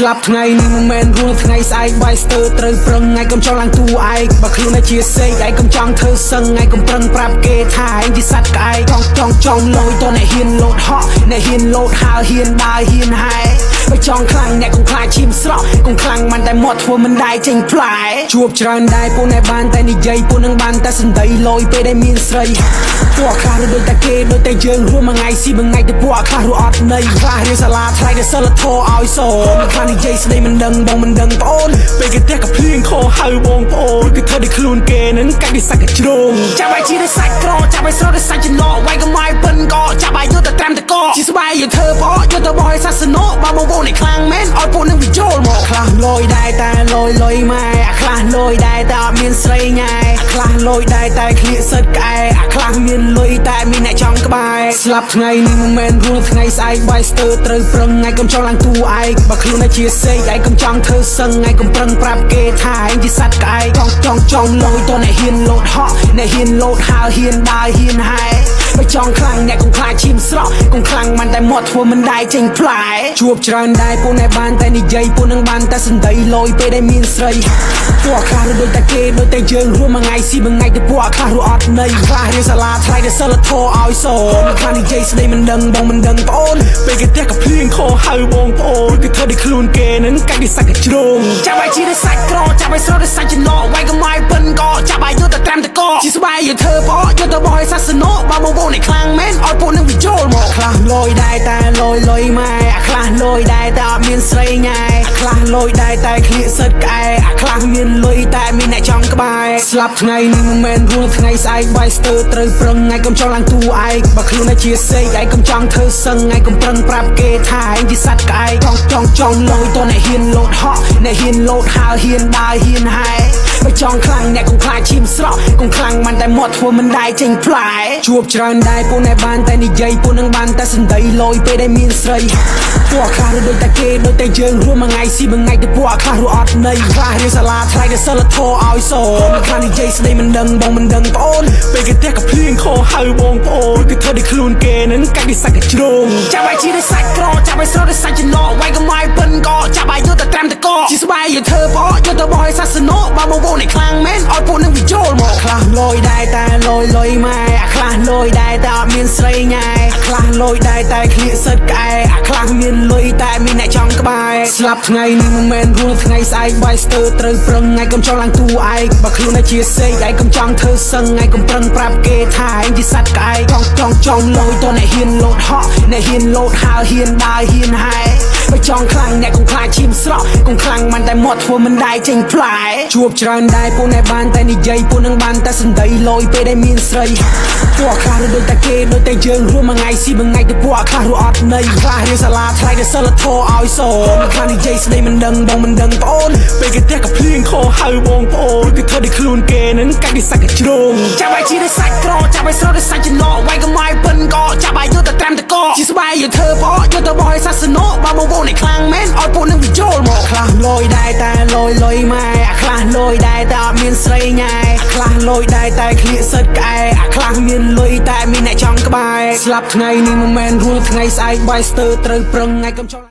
Slap ថ្ងៃនេះមិនមែនរួលថ្ងៃស្អែកបាយស្ទើត្រូវប្រឹងថ្ងៃកុំចង់ឡើងតួឯកបើខ្លួនឯងជាសេកឯងកុំចង់ធ្វើសឹងឯងកុំប្រឹងប្រាប់គេថាឯងជាសត្វក្អែកចង់លយតអ្នកហ៊ានលោតហក់អ្នកហ៊ានលោតហើហ៊ានដើរហ៊ានហែបើចង់ខ្លាំងអ្នកកុំខ្លាចឈាមស្រក់កុំខ្លាំងមិនតែមាត់ធ្វើមិនដែរចេញផ្លែជួបច្រើនដែរពួកអ្នកបានតែនិយាយពួកនឹងបានតែសន្តីលយពេលដែលមានស្រីពួកខ្លះដូចតែគេដូចតែយើងរួមមួយថ្ងៃស៊ីមួយថ្ងៃទៅពួកខ្លះរត់អត់ន័យខ្លះរៀនសាលាថ្លៃដែលសិលធម៌ឲ្យសខ្លះនិយាយស្ដីមិនដឹងបងមិនដឹងប្អូនពេលគេផ្ទះក៏ភ្លៀងខោហៅបងប្អូនគឺធ្វើឲ្យខ្លួនគេនឹងកាច់ដូចសាច់កជ្រងចាប់ឲ្យជាសាច់ក្រចាប់ឲ្យស្រោតដូចសាច់ចំណោវាយក៏ម៉ាយពិនក៏ចាប់ឲ្យយកទៅត្រាំតកជាស្បាយយកធ្វើបងយកទៅបោះឲ្យសាសនោបើបងប្អូនឯខ្លាំងមែនឲ្យពួកនឹងវាចូលមកខ្លះលយដែរតែលយម៉ែអាខ្លះលយដែរតែអត់មានស្រីញ៉ែខ្លះលយដែរតែឃ្លៀកសិតក្អែអាខ្លះមានលុយតែមានអ្នកចង់ក្បែរស្លាប់ថ្ងៃនេះមិនមែនរួលថ្ងៃស្អែកបាយស្ទើត្រូវប្រឹងថ្ងៃកុំចង់ឡើងតួឯកបើខ្លួនឯងជាសេកឯងកុំចង់ធ្វើសឹងឯងកុំប្រឹងប្រាប់គេថាឯងជាសត្វក្អែកចង់លយតអ្នកហ៊ានលោតហក់អ្នកហ៊ានលោតហើហ៊ានដើរហ៊ានហែបើចង់ខ្លាំងអ្នកកុំខ្លាចឈាមស្រក់កុំខ្លាំងមិនតែមាត់ធ្វើមិនដែរចេញផ្លែជួបច្រើនដែរពួកអ្នកបានតែនិយាយពួកនឹងបានតែសន្តីលយពេលដែលមានស្រីពួកខ្លះដូចតែគេដូចតែយើងរួមមួយថ្ងៃស៊ីមួយថ្ងៃទៅពួកខ្លះរត់អត់ន័យខ្លះរៀនសាលាថ្លៃដែលសិលធម៌ឲ្យសខ្លះនិយាយស្ដីមិនដឹងបងមិនដឹងប្អូនពេលគេផ្ទះក៏ភ្លៀងខោហៅបងប្អូនគឺធ្វើឲ្យខ្លួនគេនឹងកាច់ដូចសាច់កជ្រងចាប់ឲ្យជាសាច់ក្រចាប់ឲ្យស្រោតដូចសាច់ចំណោវាយក៏ម៉ាយពិនក៏ចាប់ឲ្យយកទៅត្រាំតកជាស្បាយយកធ្វើបងយកទៅបោះឲ្យសាសនោបើបងប្អូនឯខ្លាំងមែនឲ្យពួកនឹងវាចូលមកខ្លះលយដែរតែលយម៉ែអាខ្លះលយដែរតែអត់មានស្រីញ៉ែខ្លះលយដែរតែឃ្លៀកសិតក្អែអាខ្លះមានលុយតែមានអ្នកចង់ក្បែរស្លាប់ថ្ងៃនេះមិនមែនរួលថ្ងៃស្អែកបាយស្ទើត្រូវប្រឹងថ្ងៃកុំចង់ឡើងតួឯកបើខ្លួនឯងជាសេកឯងកុំចង់ធ្វើសឹងឯងកុំប្រឹងប្រាប់គេថាឯងជាសត្វក្អែកចង់លយតអ្នកហ៊ានលោតហក់អ្នកហ៊ានលោតហើហ៊ានដើរហ៊ានហែបើចង់ខ្លាំងអ្នកកុំខ្លាចឈាមស្រក់កុំខ្លាំងមិនតែមាត់ធ្វើមិនដែរចេញផ្លែជួបច្រើនដែរពួកអ្នកបានតែនិយាយពួកនឹងបានតែសន្តីលយពេលដែលមានស្រីពួកខ្លះដូចតែគេដូចតែយើងរួមមួយថ្ងៃស៊ីមួយថ្ងៃទៅពួកខ្លះរត់អត់ន័យខ្លះរៀនសាលាថ្លៃដែលសិលធម៌ឲ្យសខ្លះនិយាយស្ដីមិនដឹងបងមិនដឹងប្អូនពេលគេផ្ទះក៏ភ្លៀងខោហៅបងប្អូនគឺធ្វើឲ្យខ្លួនគេនឹងកាច់ដូចសាច់កជ្រងចាប់ឲ្យជាសាច់ក្រចាប់ឲ្យស្រោតដូចសាច់ចំណោវាយក៏ម៉ាយពិនក៏ចាប់ឲ្យយកទៅត្រាំតកជាស្បាយយកធ្វើបងយកទៅបោះឲ្យសាសនោបើបងប្អូនឯខ្លាំងមែនឲ្យពួកនឹងវាចូលមកខ្លះលយដែរតែលយម៉ែអាខ្លះលយដែរតែអត់មានស្រីញ៉ែខ្លះលយដែរតែឃ្លៀកសិតក្អែអាខ្លះមានលុយតែមានអ្នកចង់ក្បែរស្លាប់ថ្ងៃនេះមិនមែនរួលថ្ងៃស្អែកបាយស្ទើត្រូវប្រឹងថ្ងៃកុំចង់ឡើងតួឯកបើខ្លួនឯងជាសេកឯងកុំចង់ធ្វើសឹងឯងកុំប្រឹងប្រាប់គេថាឯងជាសត្វក្អែកចង់លយតអ្នកហ៊ានលោតហក់អ្នកហ៊ានលោតហើហ៊ានដើរហ៊ានហែបើចង់ខ្លាំងអ្នកកុំខ្លាចឈាមស្រក់កុំខ្លាំងមិនតែមាត់ធ្វើមិនដែរចេញផ្លែជួបច្រើនដែរពួកអ្នកបានតែនិយាយពួកនឹងបានតែសន្តីលយពេលដែលមានស្រីពួកខ្លះដូចតែគេដូចតែយើងរួមមួយថ្ងៃស៊ីមួយថ្ងៃទៅពួកខ្លះរត់អត់ន័យខ្លះរៀនសាលាថ្លៃដែលសិលធម៌ឲ្យសខ្លះនិយាយស្ដីមិនដឹងបងមិនដឹងប្អូនពេលគេផ្ទះក៏ភ្លៀងខោហៅបងប្អូនគឺធ្វើឲ្យខ្លួនគេនឹងកាច់ដូចសាច់កជ្រងចាប់ឲ្យជាសាច់ក្រចាប់ឲ្យស្រោតដូចសាច់ចំណោវាយក៏ម៉ាយពិនក៏ចាប់ឲ្យយកទៅត្រាំតកជាស្បាយយកធ្វើបងយកទៅបោះឲ្យសាសនោបើបងប្អូនឯខ្លាំងមែនឲ្យពួកនឹងវាចូលមកខ្លះលយដែរតែលយម៉ែអាខ្លះលយដែរតែអត់មានស្រីញ៉ែខ្លះលយដែរតែឃ្លៀកសិតក្អែអាខ្លះមានលុយតែមានអ្នកចង់ក្បែរស្លាប់ថ្ងៃនេះមិនមែនរួលថ្ងៃស្អែកបាយស្ទើត្រូវប្រឹងថ្ងៃកុំចង់